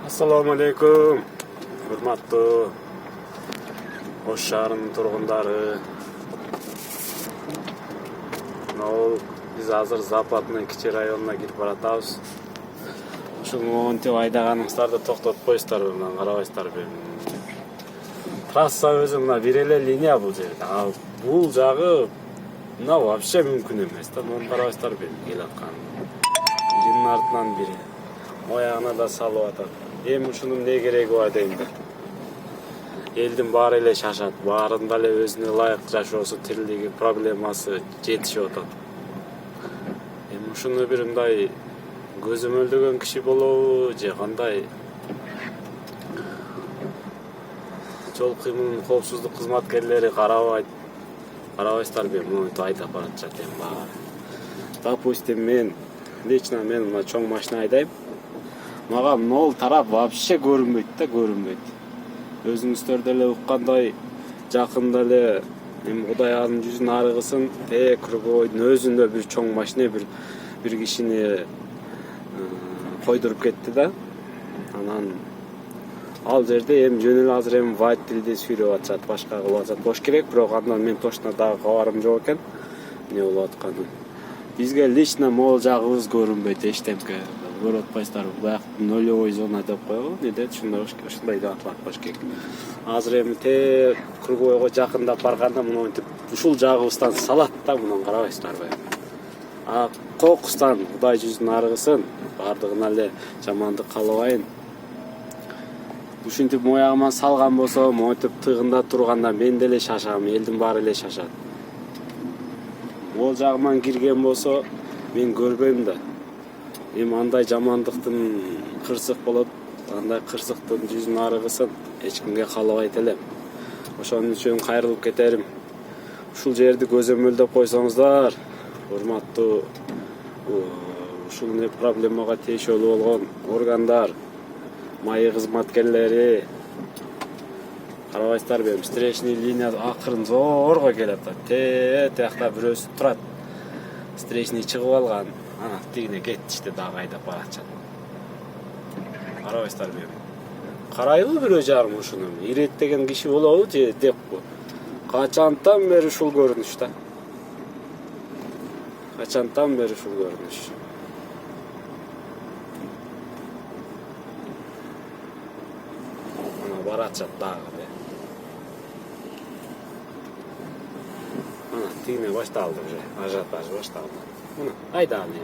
Assalamu alaikum. Hurmattуу Ош шаарынын тургундары. Биз азыр Западный кичи районуна кирип баратабыз. Ушул монтип айдаганыңыздарды токтотуп коюңуздарбы, мына карабайсыздарбы? Трасса өзү мына бир эле линия бул жерде. А бул жагы мына вообще мүмкүн эмес да. Муну карабайсыздарбы келаткан. Биринин артынан бири. Оягына да салып атат. Эми ушунун эмне кереги бар дейм да. Элдин баары эле шашат, баарында эле өзүнө ылайык жашоосу, тирилиги, проблемасы жетишип атат. Эми ушуну бир мындай көзөмөлдөгөн киши болобу же кандай? Жол кыймылынын коопсуздук кызматкерлери карабайсыздарбы, монтип айдап баратышат эми баары. Допустим, лично мен мына чоң машина айдайм. Мага могул тарап вообще көрүнбөйт да, көрүнбөйт. Өзүңүздөр деле уккандай, жакында эле эми Кудай анын жүзүн арыгысын, круговойдун өзүндө бир чоң машина бир кишини койдуруп кетти да. Анан ал жерде эми жөн эле азыр эми водительди сүйрөп атышат, башка кылып атышат. Бош керек, бирок андан мен точно дагы кабарым жок экен. Эмне болуп атканын. Бизге лично могул жагыбыз көрүнбөйт, эчтемке. Көрүп атпайсыздарбы? Баягы нулевой зона деп койгон, эмне ушундай деп аталат болуш керек. Азыр эми круговойго жакындап барганда монтип ушул жагыбыздан салат да, муну карабайсыздарбы? А кокустан Кудай жүзүн арыгысын, бардыгына эле жамандык каалабайын. Ушинтип моягыма салган болсо, монтип тыгында турганда мен деле шашам, элдин баары эле шашат. Ол жагыман кирген болсо, мен көрбөйм да. Эми андай жамандыктын кырсык болот, андай кырсыктын жүзүн арыгысын эч кимге каалабайт элем. Ошон үчүн кайрылып кетерим. Ушул жерди көзөмөлдөп койсоңуздар, урматтуу ушул не проблемага тийиштүү болгон органдар, майы кызматкерлери, карабайсыздарбы, встречный линия акырын зорго келип атат. Тиякта бирөөсү турат. Встречный чыгып алган. Ана тигине кетишти, дагы айдап баратышат. Карабайсыздарбы? Карайлы бирөө жарым ушуну. Иреттеген киши болобу же деппи? Качантан бери ушул көрүнүш да. Качантан бери ушул көрүнүш. Ана баратышат дагы. Ана тигине башталды уже. Ажиотаж башталды. Мына айда эми.